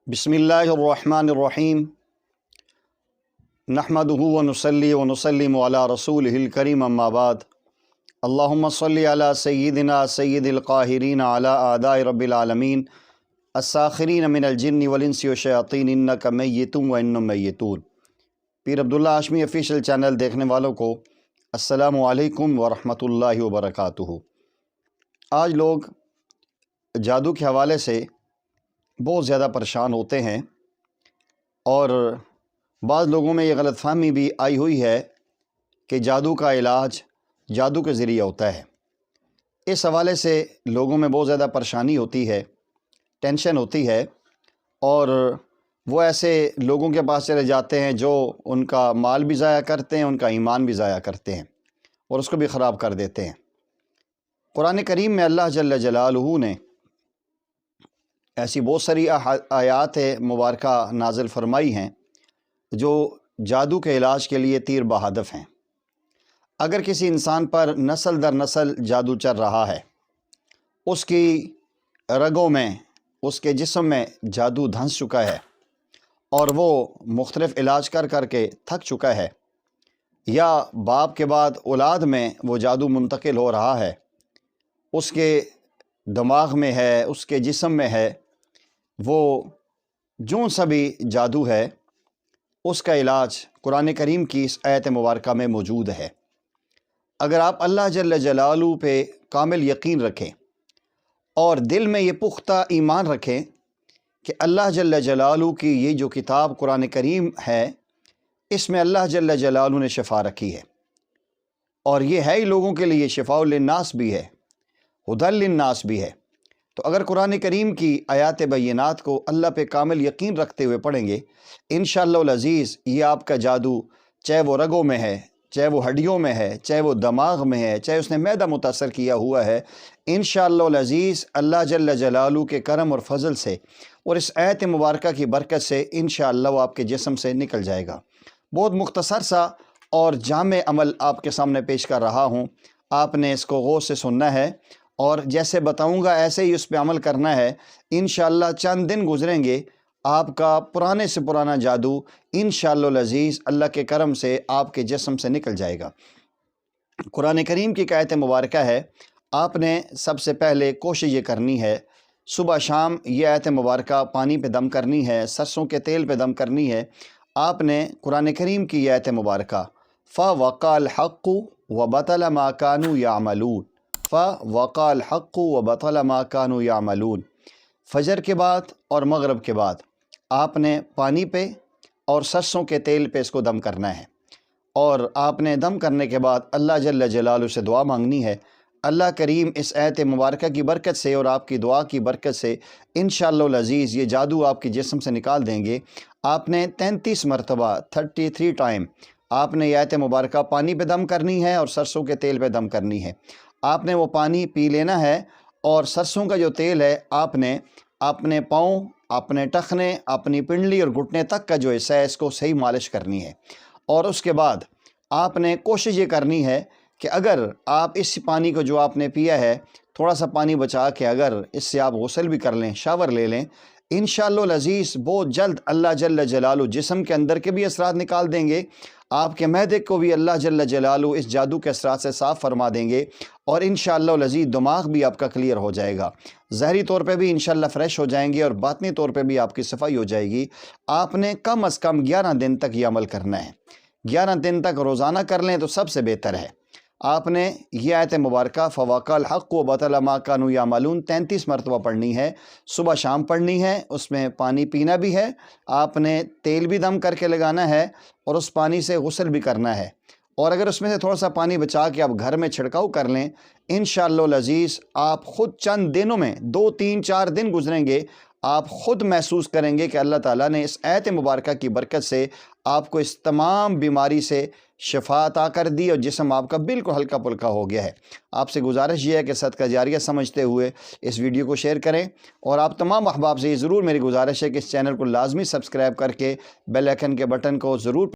بسم اللہ الرحمن الرحیم نحمدہ ونصلی ونسلم علی رسولہ الکریم اما بعد اللہم صلی علی سیدنا سید القاہرین علی اعداء رب العالمین الساخرین من الجن والانس والشیاطین انک میت وانہم میتون۔ پیر عبداللہ ہاشمی آفیشیل چینل دیکھنے والوں کو السلام علیکم ورحمۃ اللہ وبرکاتہ۔ آج لوگ جادو کے حوالے سے بہت زیادہ پریشان ہوتے ہیں اور بعض لوگوں میں یہ غلط فہمی بھی آئی ہوئی ہے کہ جادو کا علاج جادو کے ذریعے ہوتا ہے۔ اس حوالے سے لوگوں میں بہت زیادہ پریشانی ہوتی ہے، ٹینشن ہوتی ہے، اور وہ ایسے لوگوں کے پاس چلے جاتے ہیں جو ان کا مال بھی ضائع کرتے ہیں، ان کا ایمان بھی ضائع کرتے ہیں اور اس کو بھی خراب کر دیتے ہیں۔ قرآن کریم میں اللہ جل جلالہ نے ایسی بہت ساری آیات مبارکہ نازل فرمائی ہیں جو جادو کے علاج کے لیے تیر بہادف ہیں۔ اگر کسی انسان پر نسل در نسل جادو چل رہا ہے، اس کی رگوں میں، اس کے جسم میں جادو دھنس چکا ہے اور وہ مختلف علاج کر کر کے تھک چکا ہے، یا باپ کے بعد اولاد میں وہ جادو منتقل ہو رہا ہے، اس کے دماغ میں ہے، اس کے جسم میں ہے، وہ جو سا بھی جادو ہے، اس کا علاج قرآن کریم کی اس آیت مبارکہ میں موجود ہے۔ اگر آپ اللہ جل جلالہ پہ کامل یقین رکھیں اور دل میں یہ پختہ ایمان رکھیں کہ اللہ جل جلالہ کی یہ جو کتاب قرآن کریم ہے، اس میں اللہ جل جلالہ نے شفا رکھی ہے، اور یہ ہے ہی لوگوں کے لیے شفاء للناس بھی ہے، ہدی للناس بھی ہے۔ تو اگر قرآن کریم کی آیات بینات کو اللہ پہ کامل یقین رکھتے ہوئے پڑھیں گے، انشاءاللہ العزیز یہ آپ کا جادو، چاہے وہ رگوں میں ہے، چاہے وہ ہڈیوں میں ہے، چاہے وہ دماغ میں ہے، چاہے اس نے معدہ متاثر کیا ہوا ہے، انشاءاللہ العزیز اللہ جل جلالہ کے کرم اور فضل سے اور اس آیت مبارکہ کی برکت سے انشاءاللہ وہ آپ کے جسم سے نکل جائے گا۔ بہت مختصر سا اور جامع عمل آپ کے سامنے پیش کر رہا ہوں، آپ نے اس کو غور سے سننا ہے اور جیسے بتاؤں گا ایسے ہی اس پہ عمل کرنا ہے۔ انشاءاللہ چند دن گزریں گے، آپ کا پرانے سے پرانا جادو انشاءاللہ العزیز اللہ کے کرم سے آپ کے جسم سے نکل جائے گا۔ قرآن کریم کی آیت مبارکہ ہے، آپ نے سب سے پہلے کوشش یہ کرنی ہے، صبح شام یہ آیت مبارکہ پانی پہ دم کرنی ہے، سرسوں کے تیل پہ دم کرنی ہے۔ آپ نے قرآن کریم کی یہ آیت مبارکہ فَوَقَعَ الْحَقُّ وَبَطَلَ مَا كَانُوا يَعْمَلُونَ، فَوَقَعَ الْحَقُّ وَبَطَلَ مَا كَانُوا يَعْمَلُونَ، فجر کے بعد اور مغرب کے بعد آپ نے پانی پہ اور سرسوں کے تیل پہ اس کو دم کرنا ہے، اور آپ نے دم کرنے کے بعد اللہ جل جلالہ سے دعا مانگنی ہے۔ اللہ کریم اس آیت مبارکہ کی برکت سے اور آپ کی دعا کی برکت سے انشاءاللہ العزیز یہ جادو آپ کے جسم سے نکال دیں گے۔ آپ نے 33 مرتبہ 33 ٹائم آپ نے یہ آیت مبارکہ پانی پہ دم کرنی ہے اور سرسوں کے تیل پہ دم کرنی ہے۔ آپ نے وہ پانی پی لینا ہے، اور سرسوں کا جو تیل ہے آپ نے اپنے پاؤں، اپنے ٹخنے، اپنی پنڈلی اور گھٹنے تک کا جو حصہ ہے اس کو صحیح مالش کرنی ہے۔ اور اس کے بعد آپ نے کوشش یہ کرنی ہے کہ اگر آپ اس پانی کو جو آپ نے پیا ہے، تھوڑا سا پانی بچا کے اگر اس سے آپ غسل بھی کر لیں، شاور لے لیں، انشاءاللہ العزیز بہت جلد اللہ جل جلالہ جسم کے اندر کے بھی اثرات نکال دیں گے، آپ کے معدے کو بھی اللہ جل جلالہ اس جادو کے اثرات سے صاف فرما دیں گے، اور انشاءاللہ العزیز دماغ بھی آپ کا کلیئر ہو جائے گا، ظاہری طور پہ بھی انشاءاللہ فریش ہو جائیں گے اور باطنی طور پہ بھی آپ کی صفائی ہو جائے گی۔ آپ نے کم از کم 11 دن تک یہ عمل کرنا ہے، 11 دن تک روزانہ کر لیں تو سب سے بہتر ہے۔ آپ نے یہ آیت مبارکہ فَوَقَعَ الْحَقُّ وَبَطَلَ مَا كَانُوا يَعْمَلُونَ 33 مرتبہ پڑھنی ہے، صبح شام پڑھنی ہے، اس میں پانی پینا بھی ہے، آپ نے تیل بھی دم کر کے لگانا ہے اور اس پانی سے غسل بھی کرنا ہے، اور اگر اس میں سے تھوڑا سا پانی بچا کے آپ گھر میں چھڑکاؤ کر لیں، انشاءاللہ العزیز آپ خود چند دنوں میں 2 3 4 دن گزریں گے، آپ خود محسوس کریں گے کہ اللہ تعالیٰ نے اس آیت مبارکہ کی برکت سے آپ کو اس تمام بیماری سے شفا عطا کر دی اور جسم آپ کا بالکل ہلکا پھلکا ہو گیا ہے۔ آپ سے گزارش یہ ہے کہ صدقہ جاریہ سمجھتے ہوئے اس ویڈیو کو شیئر کریں، اور آپ تمام احباب سے یہ ضرور میری گزارش ہے کہ اس چینل کو لازمی سبسکرائب کر کے بیل آئیکن کے بٹن کو ضرور